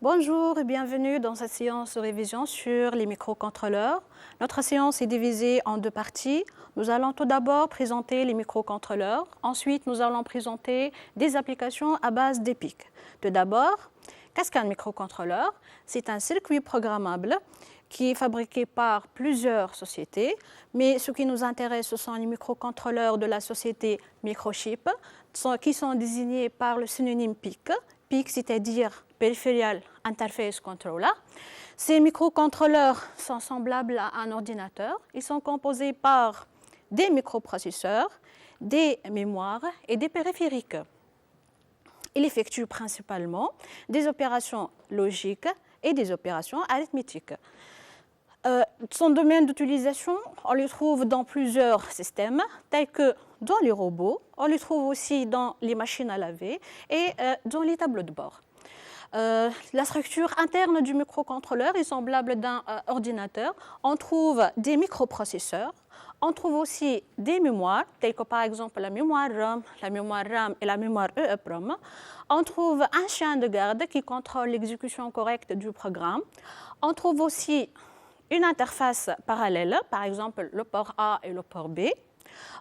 Bonjour et bienvenue dans cette séance de révision sur les microcontrôleurs. Notre séance est divisée en deux parties. Nous allons tout d'abord présenter les microcontrôleurs. Ensuite, nous allons présenter des applications à base d'EPIC. Tout d'abord, qu'est-ce qu'un microcontrôleur? C'est un circuit programmable qui est fabriqué par plusieurs sociétés, mais ce qui nous intéresse, ce sont les microcontrôleurs de la société Microchip, qui sont désignés par le synonyme PIC. PIC, c'est-à-dire Peripheral Interface Controller. Ces microcontrôleurs sont semblables à un ordinateur. Ils sont composés par des microprocesseurs, des mémoires et des périphériques. Il effectue principalement des opérations logiques et des opérations arithmétiques. Son domaine d'utilisation, on le trouve dans plusieurs systèmes, tels que dans les robots, on le trouve aussi dans les machines à laver et dans les tableaux de bord. La structure interne du microcontrôleur est semblable d'un ordinateur. On trouve des microprocesseurs, on trouve aussi des mémoires, telles que par exemple la mémoire RAM et la mémoire EEPROM. On trouve un chien de garde qui contrôle l'exécution correcte du programme. On trouve aussi une interface parallèle, par exemple le port A et le port B.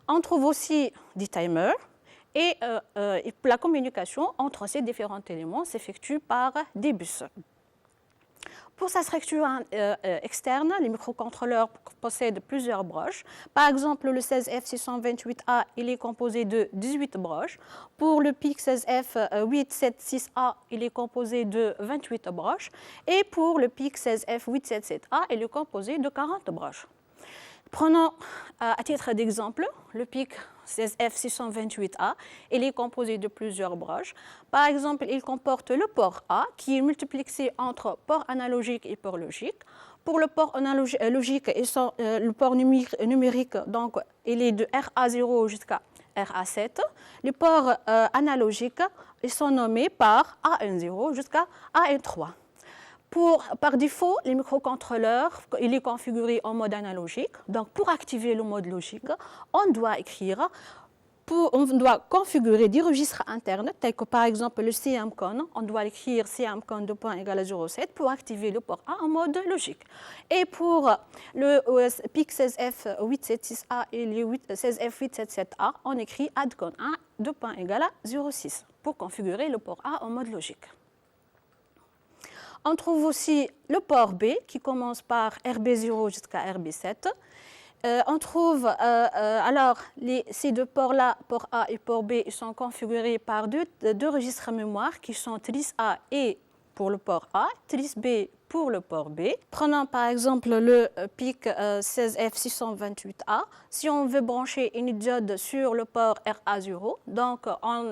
On trouve aussi des timers et la communication entre ces différents éléments s'effectue par des bus. Pour sa structure externe, les microcontrôleurs possèdent plusieurs broches. Par exemple, le 16F628A, il est composé de 18 broches. Pour le PIC 16F876A, il est composé de 28 broches. Et pour le PIC 16F877A, il est composé de 40 broches. Prenons à titre d'exemple le PIC 16F628A. Il est composé de plusieurs broches. Par exemple, il comporte le port A qui est multiplexé entre port analogique et port logique. Pour le port logique et le port numérique, donc, il est de RA0 jusqu'à RA7. Les ports analogiques ils sont nommés par AN0 jusqu'à AN3. Par défaut, les microcontrôleurs, il est configuré en mode analogique. Donc, pour activer le mode logique, on doit configurer des registres internes, tels que par exemple le CMCON. On doit écrire CMCON 2.=0,7 pour activer le port A en mode logique. Et pour le PIC 16F876A et le 16F877A, on écrit ADCON 1 2.=0,6 pour configurer le port A en mode logique. On trouve aussi le port B qui commence par RB0 jusqu'à RB7. On trouve alors ces deux ports-là, port A et port B, ils sont configurés par deux registres mémoire qui sont TRIS A et pour le port A, TRIS B pour le port B. Prenons par exemple le PIC 16F628A. Si on veut brancher une diode sur le port RA0, donc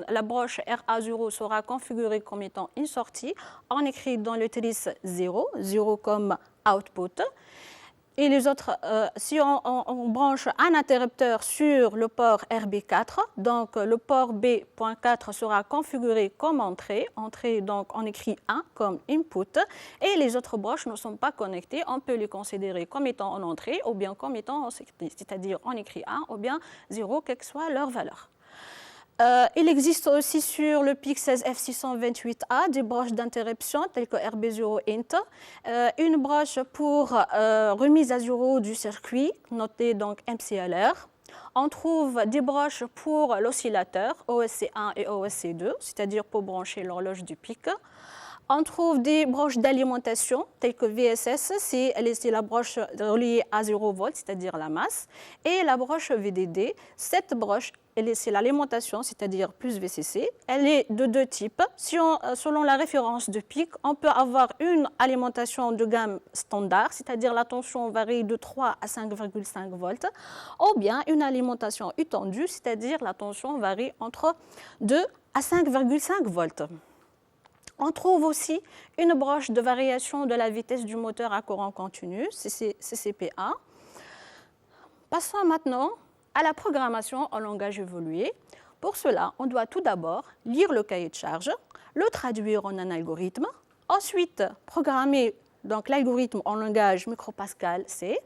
la broche RA0 sera configurée comme étant une sortie. On écrit dans le TRIS 0, 0 comme output. Et les autres, si on branche un interrupteur sur le port RB4, donc le port B.4 sera configuré comme entrée. Entrée, donc on écrit 1 comme input. Et les autres broches ne sont pas connectées. On peut les considérer comme étant en entrée ou bien comme étant en sortie. C'est-à-dire on écrit 1 ou bien 0, quelle que soit leur valeur. Il existe aussi sur le PIC 16F628A des broches d'interruption telles que RB0 int, une broche pour remise à zéro du circuit, notée donc MCLR. On trouve des broches pour l'oscillateur OSC1 et OSC2, c'est-à-dire pour brancher l'horloge du PIC. On trouve des broches d'alimentation telles que VSS, c'est la broche reliée à 0 volts, c'est-à-dire la masse, et la broche VDD. Cette broche, c'est l'alimentation, c'est-à-dire plus VCC. Elle est de deux types. Selon la référence de PIC, on peut avoir une alimentation de gamme standard, c'est-à-dire la tension varie de 3 à 5,5 volts, ou bien une alimentation étendue, c'est-à-dire la tension varie entre 2 à 5,5 volts. On trouve aussi une broche de variation de la vitesse du moteur à courant continu, CCPA. Passons maintenant à la programmation en langage évolué. Pour cela, on doit tout d'abord lire le cahier de charge, le traduire en un algorithme, ensuite programmer donc l'algorithme en langage micropascal C.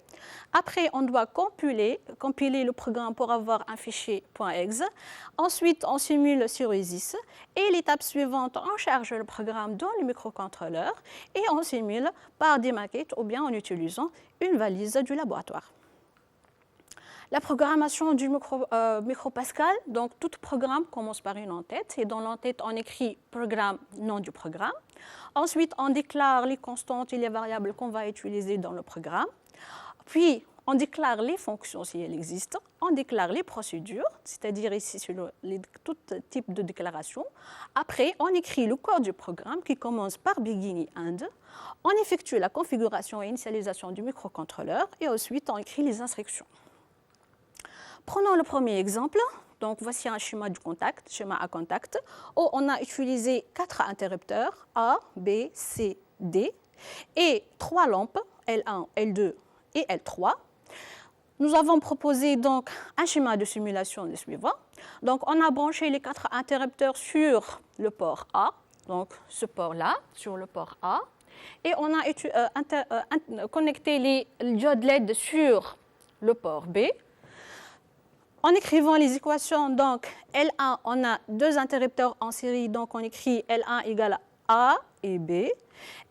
Après, on doit compiler le programme pour avoir un fichier .exe. Ensuite, on simule sur ISIS. Et l'étape suivante, on charge le programme dans le microcontrôleur et on simule par des maquettes ou bien en utilisant une valise du laboratoire. La programmation du micropascal, donc tout programme commence par une en-tête et dans l'en-tête on écrit programme, nom du programme. Ensuite on déclare les constantes et les variables qu'on va utiliser dans le programme. Puis on déclare les fonctions si elles existent, on déclare les procédures, c'est-à-dire ici sur tout type de déclaration. Après on écrit le code du programme qui commence par begin et end. On effectue la configuration et initialisation du microcontrôleur et ensuite on écrit les instructions. Prenons le premier exemple. Donc, voici un schéma du contact, schéma à contact, où on a utilisé 4 interrupteurs A, B, C, D et 3 lampes L1, L2 et L3. Nous avons proposé donc un schéma de simulation le suivant. Donc, on a branché les 4 interrupteurs sur le port A, donc ce port-là, sur le port A, et on a connecté les diodes LED sur le port B. En écrivant les équations, donc L1, on a 2 interrupteurs en série, donc on écrit L1 égale A et B.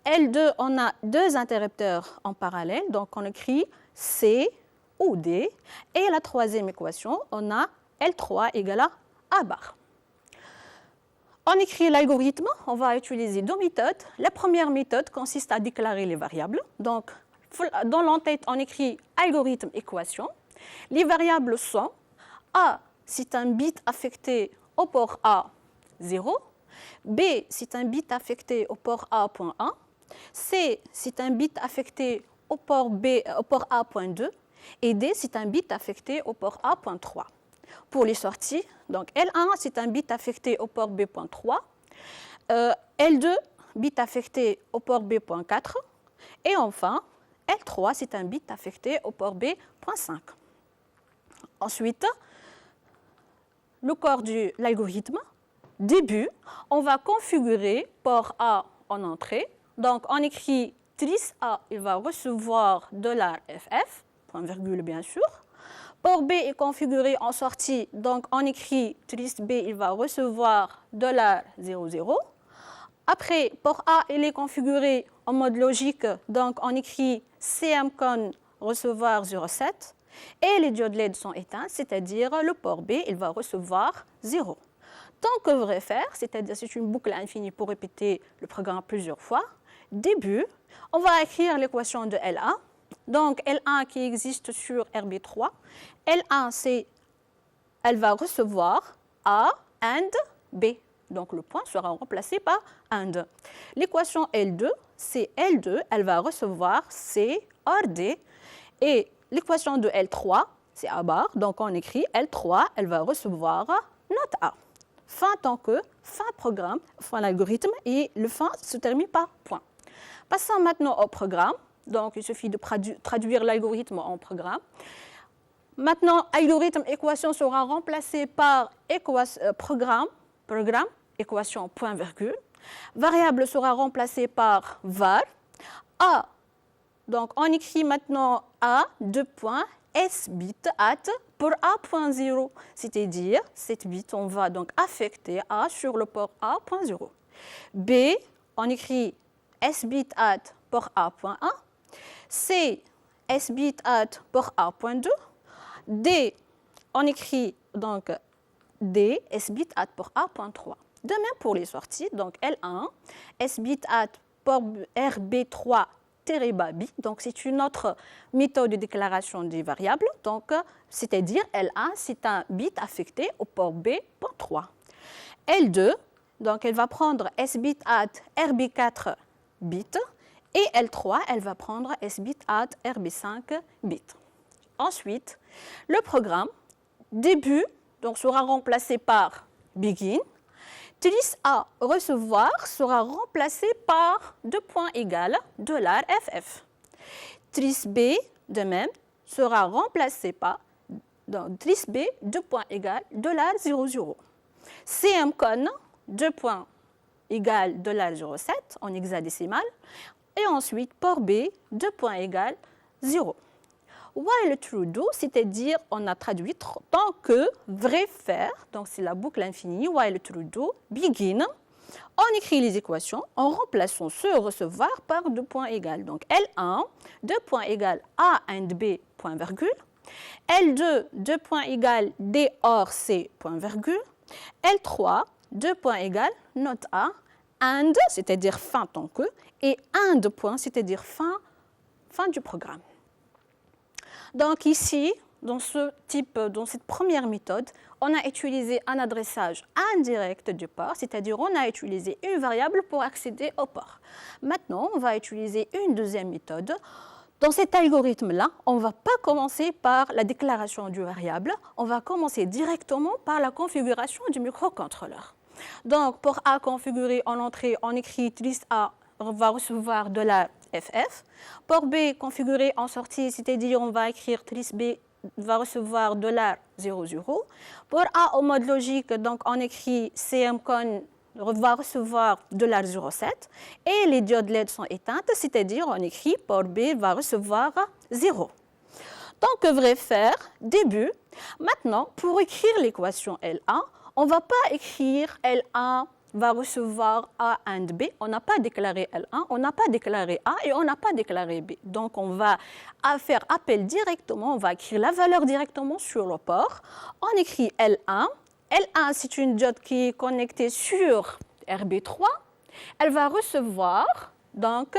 L2, on a 2 interrupteurs en parallèle, donc on écrit C ou D. Et la troisième équation, on a L3 égale à A bar. On écrit l'algorithme, on va utiliser 2 méthodes. La première méthode consiste à déclarer les variables. Donc, dans l'entête, on écrit algorithme équation. Les variables sont A, c'est un bit affecté au port A, 0. B, c'est un bit affecté au port A.1. C, c'est un bit affecté au port A.2. Et D, c'est un bit affecté au port A.3. Pour les sorties, donc L1, c'est un bit affecté au port B.3. L2, bit affecté au port B.4. Et enfin, L3, c'est un bit affecté au port B.5. Ensuite, le corps de l'algorithme, début, on va configurer port A en entrée. Donc, on écrit trice A, il va recevoir $FF, point virgule bien sûr. Port B est configuré en sortie, donc on écrit trice B, il va recevoir $00. Après, port A, il est configuré en mode logique, donc on écrit cmcon recevoir 07. Et les diodes LED sont éteintes, c'est-à-dire le port B, il va recevoir 0. Tant que vrai faire, c'est-à-dire c'est une boucle infinie pour répéter le programme plusieurs fois. Début, on va écrire l'équation de L1. Donc L1 qui existe sur RB3. L1, elle va recevoir A and B. Donc le point sera remplacé par AND. L'équation L2, c'est L2, elle va recevoir C or D. Et l'équation de L3, c'est A bar, donc on écrit L3, elle va recevoir note A. Fin tant que, fin programme, fin l'algorithme, et le fin se termine par point. Passons maintenant au programme. Donc il suffit de traduire l'algorithme en programme. Maintenant, algorithme équation sera remplacé par programme, équation point virgule. Variable sera remplacée par var. A. Donc, on écrit maintenant A, 2 points, S bit at pour A.0, c'est-à-dire, cette bit, on va donc affecter A sur le port A.0. B, on écrit S bit at pour A.1. C, S bit at pour A.2. D, on écrit donc D, S bit at pour A.3. De même pour les sorties, donc L1, S bit at pour RB3 bit, donc c'est une autre méthode de déclaration des variables, donc c'est-à-dire L1, c'est un bit affecté au port B.3. L2, donc elle va prendre S bit at RB4 bit, et L3, elle va prendre S bit at RB5 bit. Ensuite, le programme début donc, sera remplacé par begin. Trice A recevoir sera remplacé par 2 points égales $FF. Trice B, de même, sera remplacé par trice B, 2 points égales $00. CMCON, 2 points égales $07 en hexadécimal. Et ensuite, port B, 2 points égale 0. While true do, c'est-à-dire on a traduit tant que vrai faire, donc c'est la boucle infinie, while true do, begin. On écrit les équations en remplaçant ce recevoir par 2 points égales. Donc L1, 2 points égales A and B, point virgule. L2, 2 points égales D or C, point virgule. L3, 2 points égales note A, and, c'est-à-dire fin tant que, et un point, c'est-à-dire fin du programme. Donc ici, dans cette première méthode, on a utilisé un adressage indirect du port, c'est-à-dire on a utilisé une variable pour accéder au port. Maintenant, on va utiliser une deuxième méthode. Dans cet algorithme-là, on ne va pas commencer par la déclaration du variable, on va commencer directement par la configuration du microcontrôleur. Donc, pour A configuré en entrée, on écrit list A va recevoir $FF. Pour B configuré en sortie, c'est-à-dire on va écrire list B va recevoir $00. Pour A au mode logique, donc on écrit CMCON va recevoir $07 et les diodes LED sont éteintes, c'est-à-dire on écrit port B va recevoir 0. Donc, vrai faire, début. Maintenant, pour écrire l'équation L1, on ne va pas écrire L1 va recevoir A and B. On n'a pas déclaré L1, on n'a pas déclaré A et on n'a pas déclaré B. Donc, on va faire appel directement, on va écrire la valeur directement sur le port. On écrit L1. L1, c'est une diode qui est connectée sur RB3. Elle va recevoir, donc,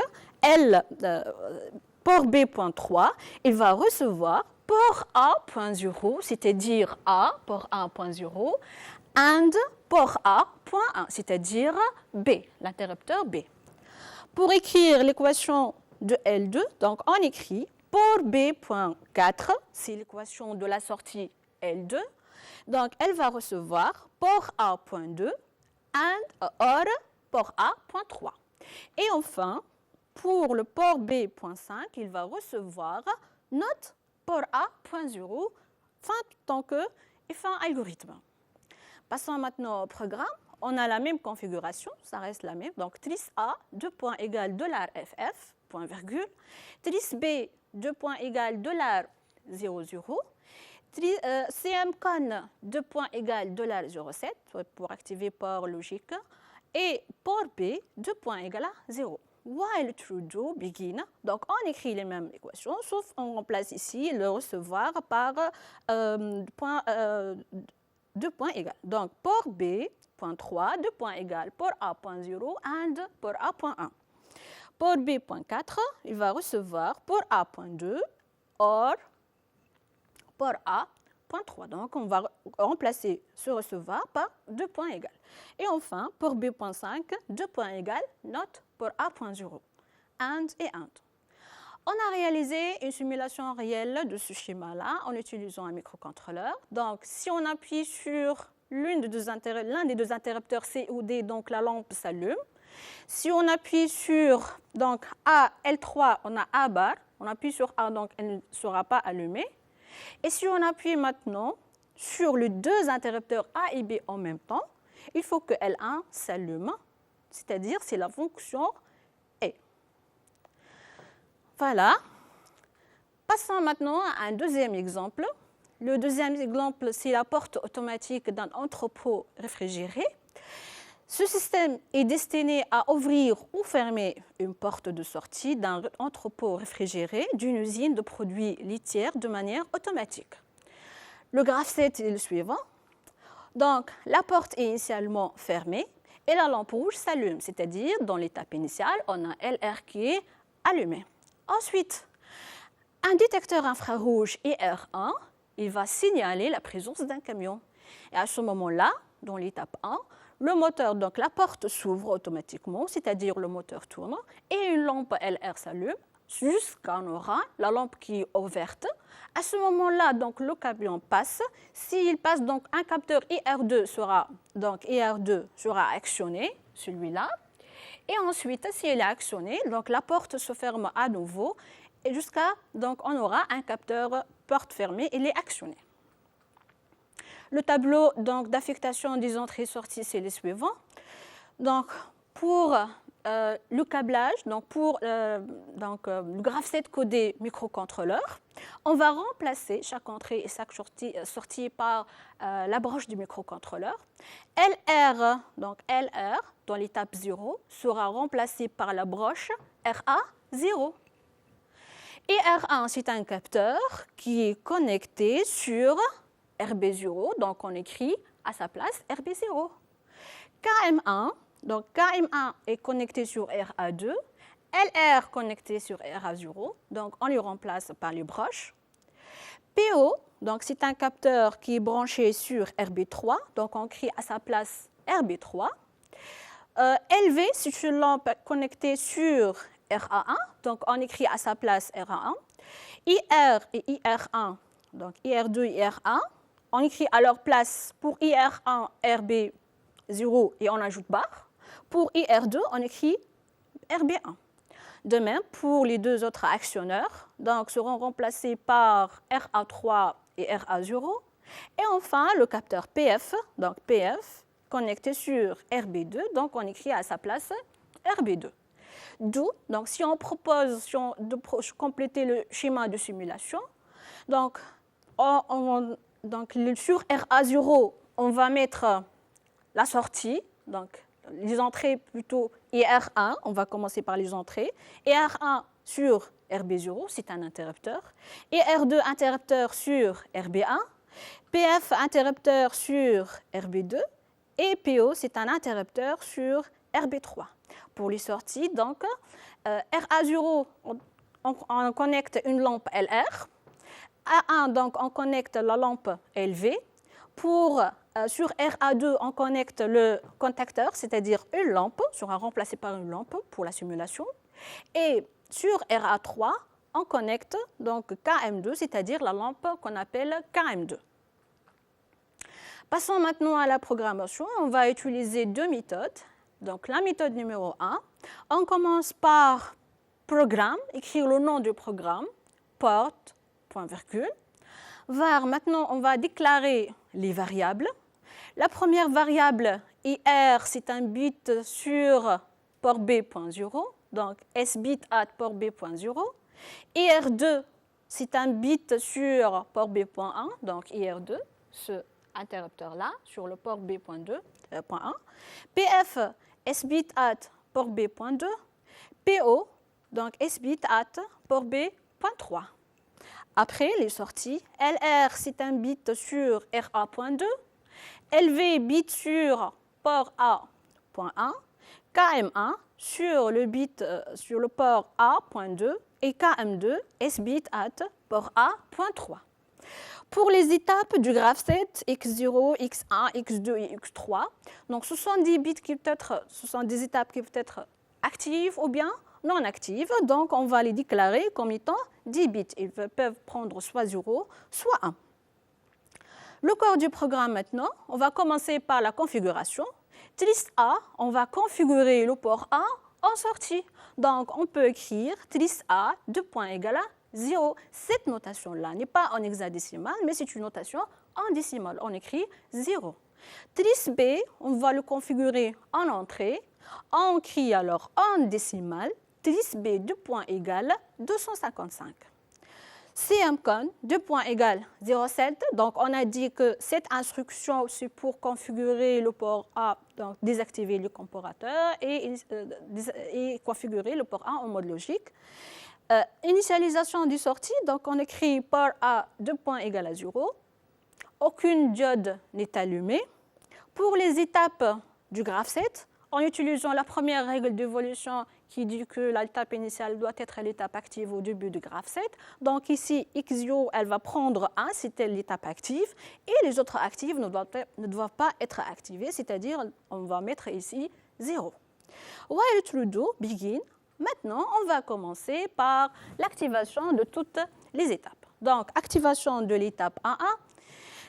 port B.3, il va recevoir port A.0, c'est-à-dire A, port A.0, and port A.1, c'est-à-dire B, l'interrupteur B. Pour écrire l'équation de L2, donc on écrit port B.4, c'est l'équation de la sortie L2. Donc, elle va recevoir port A.2 and or port A.3. Et enfin, pour le port B.5, il va recevoir note port A.0, fin tant que et fin algorithme. Passons maintenant au programme. On a la même configuration, ça reste la même. Donc, tris A, 2 points égale $FF, point virgule. Tris B, 2 points égale $00. CMCON, 2 points égale $07 pour activer port logique. Et port B, 2 points égale à 0. While true do, begin. Donc, on écrit les mêmes équations, sauf on remplace ici le recevoir par 2 points égales. Donc, port B.3, 2 points égales port A.0 and port A.1. Port B.4, il va recevoir port A.2 or port A.3. Donc, on va remplacer ce recevoir par 2 points égales. Et enfin, port B.5, 2 points égales note port A.0, and et and. On a réalisé une simulation réelle de ce schéma-là en utilisant un microcontrôleur. Donc, si on appuie sur l'un des deux interrupteurs C ou D, donc la lampe s'allume. Si on appuie sur donc, A, L3, on a A bar. On appuie sur A, donc elle ne sera pas allumée. Et si on appuie maintenant sur les deux interrupteurs A et B en même temps, il faut que L1 s'allume, c'est-à-dire c'est la fonction E. Voilà. Passons maintenant à un deuxième exemple. Le deuxième exemple, c'est la porte automatique d'un entrepôt réfrigéré. Ce système est destiné à ouvrir ou fermer une porte de sortie d'un entrepôt réfrigéré d'une usine de produits laitiers de manière automatique. Le graphe 7 est le suivant. Donc, la porte est initialement fermée et la lampe rouge s'allume, c'est-à-dire dans l'étape initiale, on a LR qui est allumé. Ensuite, un détecteur infrarouge IR1, il va signaler la présence d'un camion. Et à ce moment-là, dans l'étape 1, le moteur, donc la porte s'ouvre automatiquement, c'est-à-dire le moteur tourne, et une lampe LR s'allume jusqu'à on aura la lampe qui est ouverte. À ce moment-là, donc le camion passe. S'il passe, donc un capteur IR2 sera actionné, celui-là. Et ensuite, s'il est actionné, donc la porte se ferme à nouveau, et jusqu'à donc on aura un capteur porte fermée, il est actionné. Le tableau d'affectation des entrées et sorties, c'est le suivant. Donc, pour le câblage, donc pour le graph set codé microcontrôleur, on va remplacer chaque entrée et chaque sortie par la broche du microcontrôleur. LR, donc LR, dans l'étape 0, sera remplacé par la broche RA0. Et R1, c'est un capteur qui est connecté sur RB0, donc on écrit à sa place RB0. KM1, donc KM1 est connecté sur RA2, LR connecté sur RA0, donc on le remplace par les broches. PO, donc c'est un capteur qui est branché sur RB3, donc on écrit à sa place RB3. LV, c'est une lampe connectée sur RA1, donc on écrit à sa place RA1. IR et IR1, donc IR2 et IR1, on écrit à leur place pour IR1 RB0 et on ajoute barre. Pour IR2, on écrit RB1. De même, pour les deux autres actionneurs, donc seront remplacés par RA3 et RA0. Et enfin, le capteur PF, donc PF, connecté sur RB2, donc on écrit à sa place RB2. D'où, donc si on propose de compléter le schéma de simulation, donc, sur RA0, on va mettre la sortie, donc les entrées plutôt IR1, on va commencer par les entrées, IR1 sur RB0, c'est un interrupteur, IR2 interrupteur sur RB1, PF interrupteur sur RB2, et PO, c'est un interrupteur sur RB3. Pour les sorties, donc, RA0, on connecte une lampe LR. A1, donc, on connecte la lampe LV. Sur RA2, on connecte le contacteur, c'est-à-dire une lampe, sera remplacée par une lampe pour la simulation. Et sur RA3, on connecte donc KM2, c'est-à-dire la lampe qu'on appelle KM2. Passons maintenant à la programmation. On va utiliser deux méthodes. Donc, la méthode numéro 1, on commence par programme, écrire le nom du programme, porte, point virgule. Var, maintenant, on va déclarer les variables. La première variable, IR, c'est un bit sur port B.0, donc S-bit at port B.0. IR2, c'est un bit sur port B.1, donc IR2, ce interrupteur-là, sur le port B.2, .1. PF, S-bit at port B.2. PO, donc S-bit at port B.3. Après les sorties, LR, c'est un bit sur RA.2. LV, bit sur port A.1. KM1 sur le port A.2 et KM2, S-bit at port A.3. Pour les étapes du graph set X0, X1, X2 et X3, donc ce sont des étapes qui peuvent être actives ou bien non actives. Donc on va les déclarer comme étant 10 bits. Ils peuvent prendre soit 0, soit 1. Le corps du programme maintenant, on va commencer par la configuration. List A, on va configurer le port A en sortie. Donc on peut écrire list A, 2 points égale à 0. Cette notation-là n'est pas en hexadécimal, mais c'est une notation en décimale. On écrit 0. List B, on va le configurer en entrée. On écrit alors en décimale. List B, 2 points égale 255. CMCON, 2 points égale 0,7. Donc, on a dit que cette instruction, c'est pour configurer le port A, donc désactiver le comparateur et configurer le port A en mode logique. Initialisation du sortie, donc on écrit port A, 2 points égale à 0. Aucune diode n'est allumée. Pour les étapes du graph set, en utilisant la première règle d'évolution qui dit que l'étape initiale doit être l'étape active au début du graph set. Donc ici, X0, elle va prendre 1, c'était l'étape active, et les autres actives ne doivent pas être activées, c'est-à-dire on va mettre ici 0. While true do, begin. Maintenant, on va commencer par l'activation de toutes les étapes. Donc, activation de l'étape A1.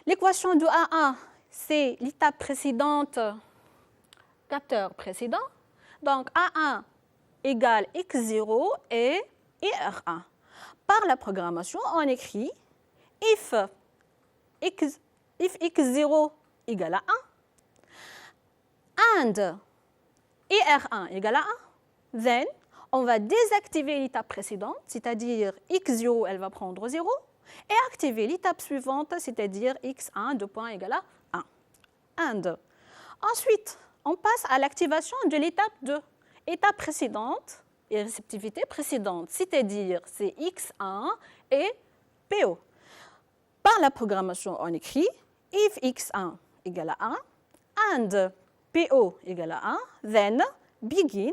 L'équation de A1, c'est l'étape précédente, capteur précédent. Donc, A1 égale X0 et IR1. Par la programmation, on écrit if X0 égale à 1 and IR1 égale à 1, Then, on va désactiver l'étape précédente, c'est-à-dire x0, elle va prendre 0, et activer l'étape suivante, c'est-à-dire x1, 2 points égale à 1. 1, 2. Ensuite, on passe à l'activation de l'étape 2. Étape précédente et réceptivité précédente, c'est-à-dire c'est x1 et PO. Par la programmation, on écrit if x1 égale à 1 and PO égale à 1, then begin.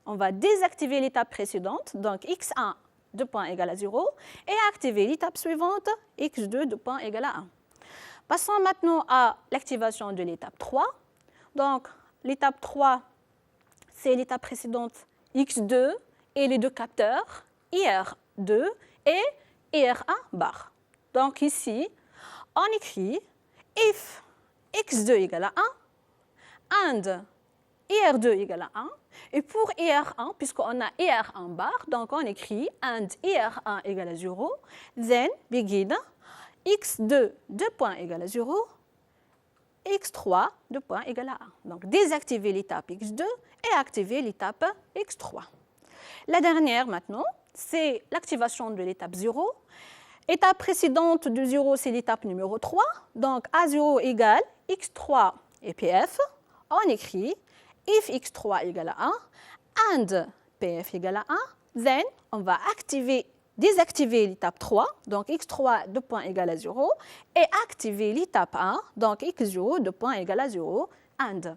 On va désactiver l'étape précédente, donc x1, 2 points égale à 0, et activer l'étape suivante, x2, 2 points égale à 1. Passons maintenant à l'activation de l'étape 3. Donc, l'étape 3, c'est l'étape précédente x2 et les deux capteurs, IR2 et IR1 bar. Donc ici, on écrit if x2 égale à 1 and IR2 égale à 1. Et pour IR1, puisqu'on a IR1 bar, donc on écrit and IR1 égale à 0, then begin x2, 2 points égale à 0, x3, 2 points égale à 1. Donc désactiver l'étape x2 et activer l'étape x3. La dernière maintenant, c'est l'activation de l'étape 0. Étape précédente de 0, c'est l'étape numéro 3. Donc A0 égale x3 et PF. On écrit if x3 égale à 1 and PF égale à 1, then on va désactiver l'étape 3, donc x3, 2 points égale à 0, et activer l'étape 1, donc x0, 2 points égale à 0, and.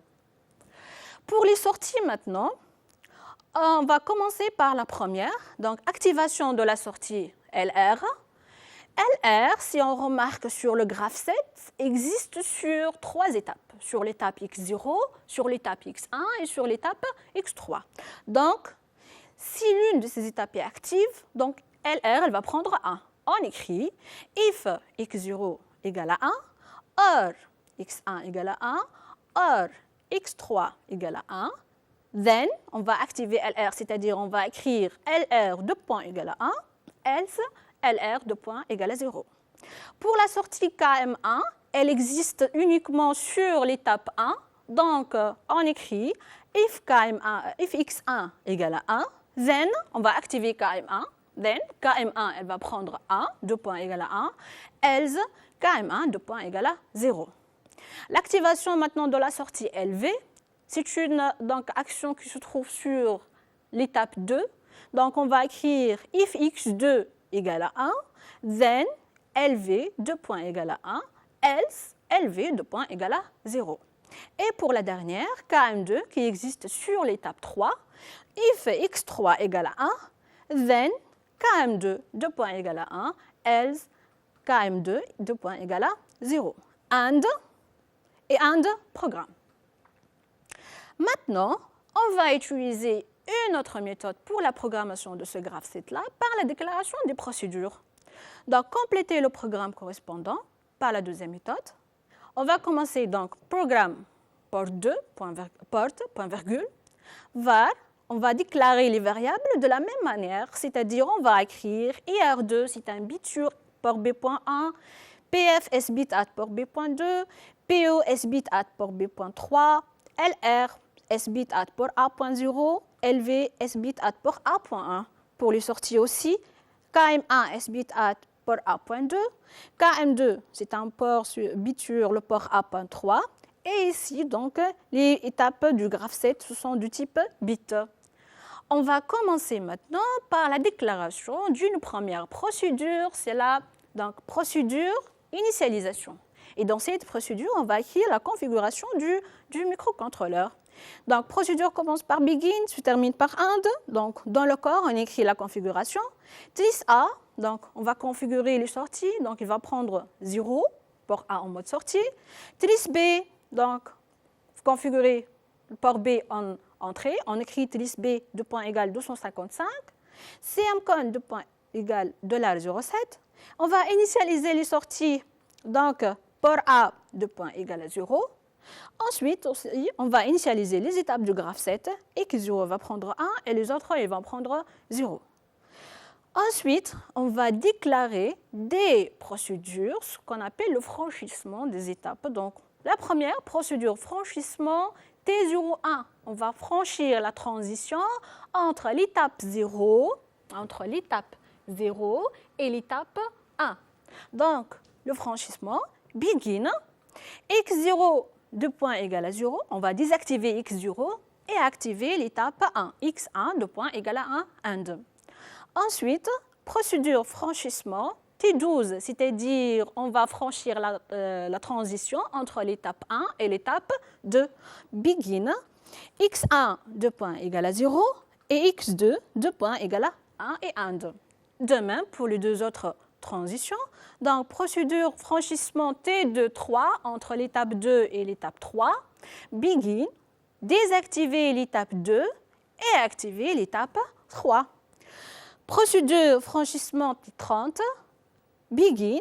Pour les sorties maintenant, on va commencer par la première, donc activation de la sortie LR. LR, si on remarque sur le graphe 7, existe sur 3 étapes. Sur l'étape x0, sur l'étape x1 et sur l'étape x3. Donc, si l'une de ces étapes est active, donc LR, elle va prendre 1. On écrit if x0 égale à 1, or x1 égale à 1, or x3 égale à 1, then on va activer LR, c'est-à-dire on va écrire LR 2 points égale à 1, else LR 2 points égale à 0. Pour la sortie KM1, elle existe uniquement sur l'étape 1, donc on écrit if x1 égale à 1, then on va activer KM1, then KM1 elle va prendre 1, 2 points égale à 1, else KM1 2 points égale à 0. L'activation maintenant de la sortie LV, c'est une action qui se trouve sur l'étape 2, donc on va écrire if x2 égale à 1, then LV 2 points égale à 1, else LV 2 points égale à 0. Et pour la dernière, KM2 qui existe sur l'étape 3, if x3 égale à 1, then KM2 2 points égale à 1, else KM2 2 points égale à 0. And programme. Maintenant, on va utiliser une autre méthode pour la programmation de ce graphe 7-là par la déclaration des procédures. Donc, compléter le programme correspondant par la deuxième méthode. On va commencer donc programme port2, point virgule, var, on va déclarer les variables de la même manière, c'est-à-dire on va écrire IR2, c'est un bit sur port B.1, PF sbit at port B.2, PO sbit at port B.3, LR sbit at port A.0, LV sbit at port A.1. Pour les sorties aussi, KM1 sbit at port A.2, KM2 c'est un bit sur le port A.3 et ici donc les étapes du graphe 7 ce sont du type bit. On va commencer maintenant par la déclaration d'une première procédure, c'est la procédure initialisation. Et dans cette procédure, on va écrire la configuration du microcontrôleur. Donc, procédure commence par begin, se termine par end. Donc, dans le corps, on écrit la configuration. Tris A, donc, on va configurer les sorties. Donc, il va prendre 0, port A en mode sortie. Tris B, donc, configurer le port B en entrée. On écrit tris B, 2 points égale 255. CMCON, 2 points égale $07. On va initialiser les sorties. Donc, port A, 2 points égale à 0. Ensuite, aussi, on va initialiser les étapes du graphe 7. X0 va prendre 1 et les autres ils vont prendre 0. Ensuite, on va déclarer des procédures, ce qu'on appelle le franchissement des étapes. Donc, la première procédure franchissement T01, on va franchir la transition entre l'étape 0 et l'étape 1. Donc, le franchissement begin, x0 de point égal à 0, on va désactiver x0 et activer l'étape 1, x1 de point égal à 1, 1, 2. Ensuite, procédure franchissement T12, c'est-à-dire on va franchir la transition entre l'étape 1 et l'étape 2. Begin, x1 de point égal à 0 et x2 de point égal à 1 et 1, 2. De même pour les deux autres transitions. Donc, procédure franchissement T2, 3 entre l'étape 2 et l'étape 3. Begin, désactiver l'étape 2 et activer l'étape 3. Procédure franchissement T30. Begin,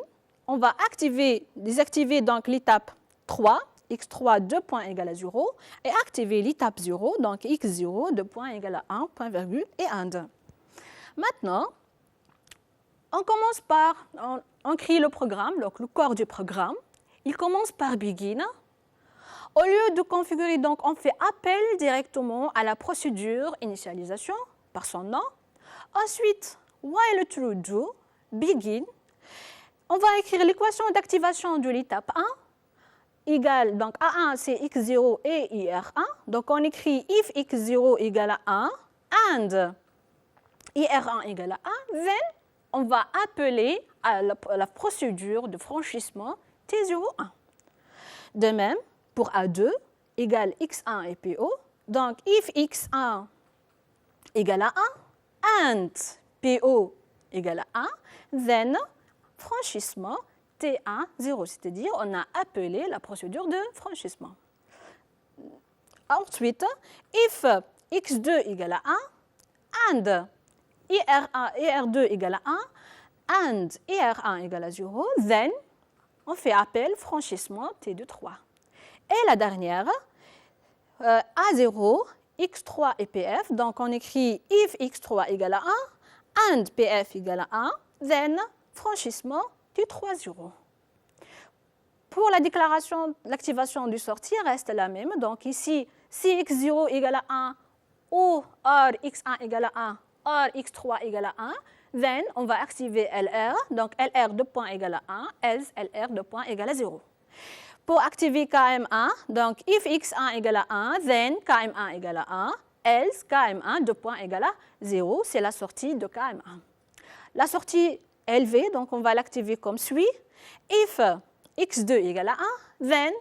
on va désactiver donc l'étape 3, x3 de point égal à 0, et activer l'étape 0, donc x0 de point égal à 1, point virgule et 1, 2. Maintenant, on commence on crée le programme, donc le corps du programme. Il commence par begin. Au lieu de configurer, donc, on fait appel directement à la procédure initialisation par son nom. Ensuite, while true do, begin. On va écrire l'équation d'activation de l'étape 1 égale, donc A1 c'est x0 et IR1. Donc on écrit if x0 égale à 1 and IR1 égale à 1, then on va appeler à la procédure de franchissement T01. De même, pour A2 égale x1 et PO, donc if x1 égale à 1 and PO égale à 1, then franchissement T1, 0, c'est-à-dire on a appelé la procédure de franchissement. Ensuite, if x2 égale à 1 and IR2 égale à 1 and IR1 égale à 0, then on fait appel franchissement T2, 3. Et la dernière, A0, x3 et PF, donc on écrit if x3 égale à 1 and PF égale à 1, then franchissement T3, 0. Pour la déclaration, l'activation du sortie reste la même. Donc ici, si x0 égale à 1 ou or x1 égale à 1, or x3 égale à 1, then on va activer LR. Donc LR de point égale à 1, else LR de point égale à 0. Pour activer KM1, donc if x1 égale à 1, then KM1 égale à 1, else KM1 de point égale à 0. C'est la sortie de KM1. La sortie LV, donc on va l'activer comme suit. If x2 égale à 1, then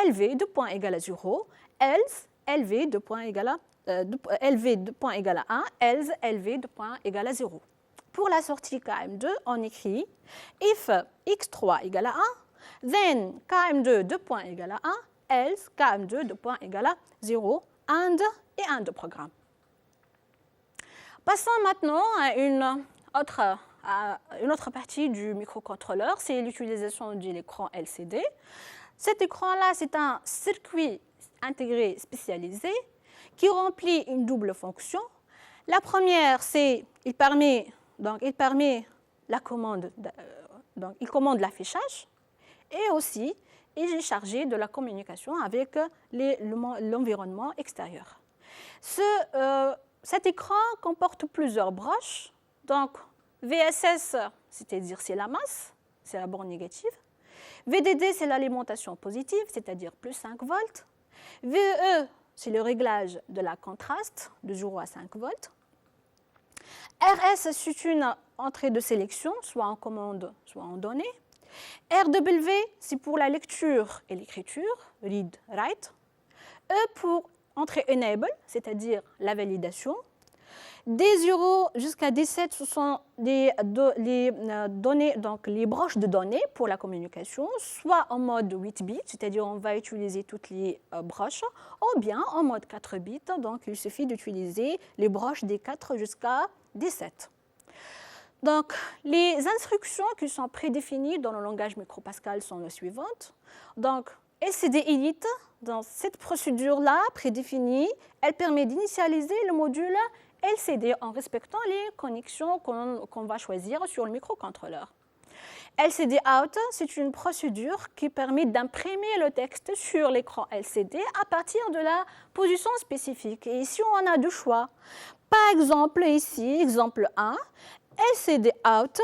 LV de point égale à 0, else LV de point égale à, LV de point égale à 1, else LV de point égale à 0. Pour la sortie KM2, on écrit if x3 égale à 1, then KM2 de point égale à 1, else KM2 de point égale à 0, and et un de programme. Passons maintenant à une autre partie du microcontrôleur, c'est l'utilisation de l'écran LCD. Cet écran-là, c'est un circuit intégré spécialisé qui remplit une double fonction. La première, c'est il permet la commande, donc il commande l'affichage et aussi il est chargé de la communication avec l'environnement extérieur. Cet écran comporte plusieurs broches. Donc, VSS, c'est-à-dire c'est la masse, c'est la borne négative. VDD, c'est l'alimentation positive, c'est-à-dire plus 5 volts. VEE, c'est le réglage de la contraste de 0 à 5 volts. RS, c'est une entrée de sélection, soit en commande, soit en donnée. RW, c'est pour la lecture et l'écriture, read, write. E pour entrée enable, c'est-à-dire la validation. D0 jusqu'à D7, ce sont les données, donc les broches de données pour la communication, soit en mode 8 bits, c'est-à-dire on va utiliser toutes les broches, ou bien en mode 4 bits, donc il suffit d'utiliser les broches des 4 jusqu'à D7. Donc, les instructions qui sont prédéfinies dans le langage MicroPascal sont les suivantes. Donc, LCD init, dans cette procédure-là prédéfinie, elle permet d'initialiser le module LCD en respectant les connexions qu'on va choisir sur le microcontrôleur. LCD out, c'est une procédure qui permet d'imprimer le texte sur l'écran LCD à partir de la position spécifique. Et ici, on a deux choix. Par exemple, ici, exemple 1, LCD out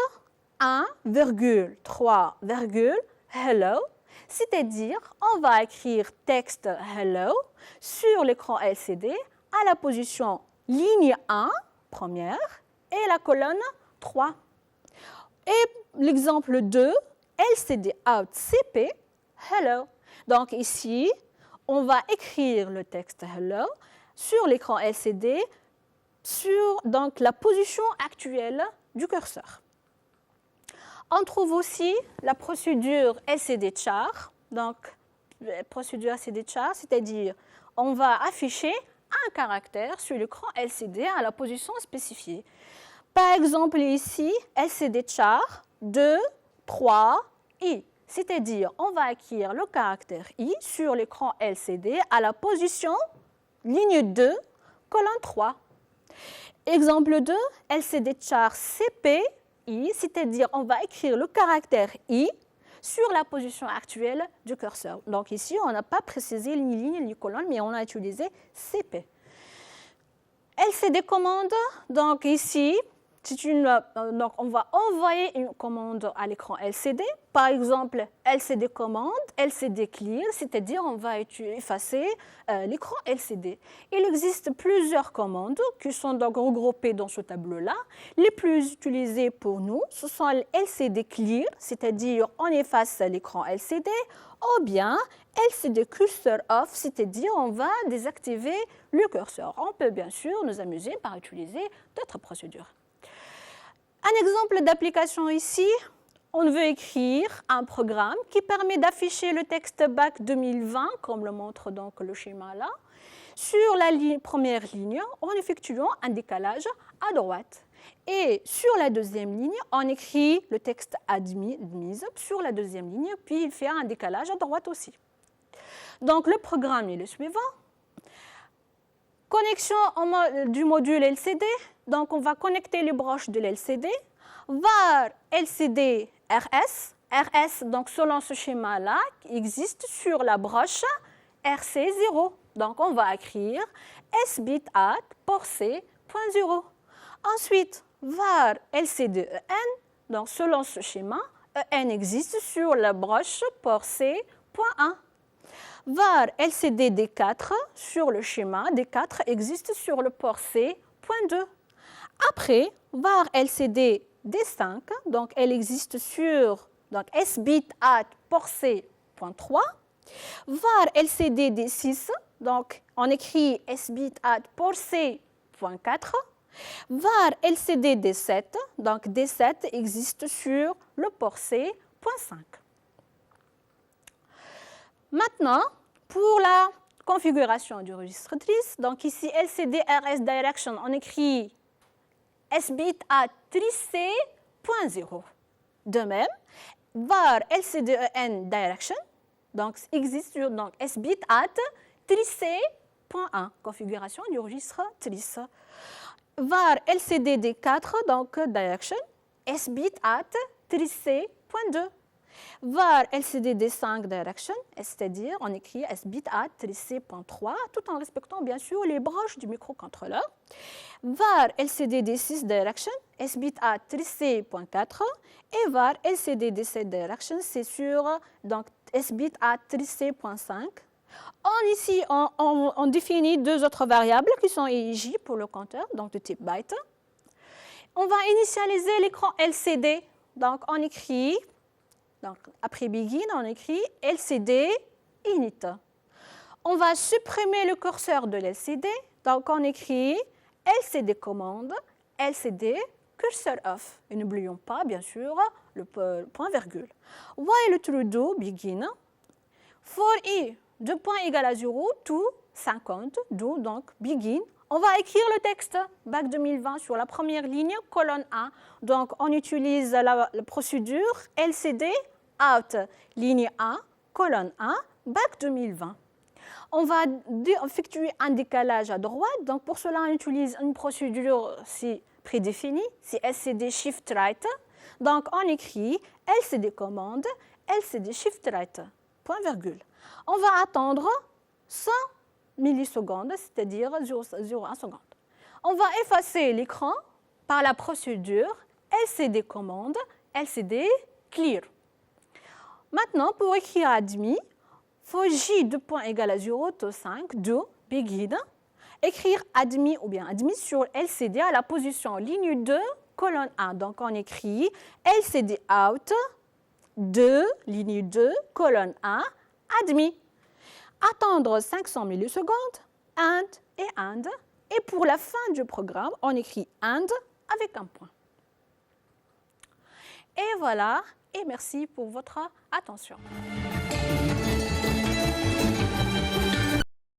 1,3, hello, c'est-à-dire on va écrire texte hello sur l'écran LCD à la position ligne 1, première, et la colonne 3. Et l'exemple 2, LCD out CP, hello. Donc ici, on va écrire le texte hello sur l'écran LCD sur donc, la position actuelle du curseur. On trouve aussi la procédure LCD char. Donc, procédure LCD char, c'est-à-dire on va afficher un caractère sur l'écran LCD à la position spécifiée. Par exemple, ici, LCD char 2, 3, I. C'est-à-dire, on va acquérir le caractère I sur l'écran LCD à la position ligne 2, colonne 3. Exemple 2, LCD char CP, I, c'est-à-dire, on va écrire le caractère I sur la position actuelle du curseur. Donc ici, on n'a pas précisé ni ligne ni colonne, mais on a utilisé CP. LCD commande, donc ici, donc on va envoyer une commande à l'écran LCD. Par exemple, LCD commande, LCD clear, c'est-à-dire on va effacer l'écran LCD. Il existe plusieurs commandes qui sont donc regroupées dans ce tableau-là. Les plus utilisées pour nous, ce sont LCD clear, c'est-à-dire on efface l'écran LCD, ou bien LCD cursor off, c'est-à-dire on va désactiver le curseur. On peut bien sûr nous amuser par utiliser d'autres procédures. Un exemple d'application ici, on veut écrire un programme qui permet d'afficher le texte BAC 2020, comme le montre donc le schéma là, sur la première ligne en effectuant un décalage à droite. Et sur la deuxième ligne, on écrit le texte admise sur la deuxième ligne, puis il fait un décalage à droite aussi. Donc le programme est le suivant. Connexion du module LCD. Donc, on va connecter les broches de l'LCD. var LCD RS. RS, donc selon ce schéma-là, existe sur la broche RC0. Donc, on va écrire sbit at port C.0. Ensuite, var LCD EN. Donc, selon ce schéma, EN existe sur la broche port C.1. var LCD D4 sur le schéma D4 existe sur le port C.2. Après, var LCD D5, donc elle existe sur donc sbit at port C.3. var LCD D6, donc on écrit sbit at port C.4. var LCD D7, donc D7 existe sur le port C.5. Maintenant, pour la configuration du registre trice, donc ici LCD RS Direction, on écrit sbit at trice.0. De même, var LCD EN Direction, donc existe sur donc sbit at trice.1, configuration du registre trice. var LCD D4, donc Direction, sbit at trice.2. var LCD D5 Direction, c'est-à-dire on écrit sbit at trice.3 tout en respectant bien sûr les broches du microcontrôleur. var LCD D6 Direction, sbit at trice.4 et var LCD D7 Direction, c'est sur donc sbit at trice.5. Ici, on définit deux autres variables qui sont EIJ pour le compteur, donc de type byte. On va initialiser l'écran LCD, donc on écrit. Donc, après begin, on écrit LCD init. On va supprimer le curseur de l'LCD. Donc, on écrit LCD commande, LCD cursor off. Et n'oublions pas, bien sûr, le point virgule. While true do begin. For i, 2 points égal à 0, to 50, do, donc begin. On va écrire le texte BAC 2020 sur la première ligne, colonne 1. Donc, on utilise la procédure LCD out, ligne 1, colonne 1, BAC 2020. On va effectuer un décalage à droite. Donc, pour cela, on utilise une procédure prédéfinie, c'est LCD shift right. Donc, on écrit LCD commande, LCD shift right, point virgule. On va attendre 100 millisecondes, c'est-à-dire 0,1 seconde. On va effacer l'écran par la procédure LCD commande, LCD clear. Maintenant, pour écrire admis, il faut J de point égal à 0,5, 2, begin. Écrire admis ou bien admis sur LCD à la position ligne 2, colonne 1. Donc, on écrit LCD out, 2, ligne 2, colonne 1, admis. Attendre 500 millisecondes, AND et AND. Et pour la fin du programme, on écrit AND avec un point. Et voilà, et merci pour votre attention.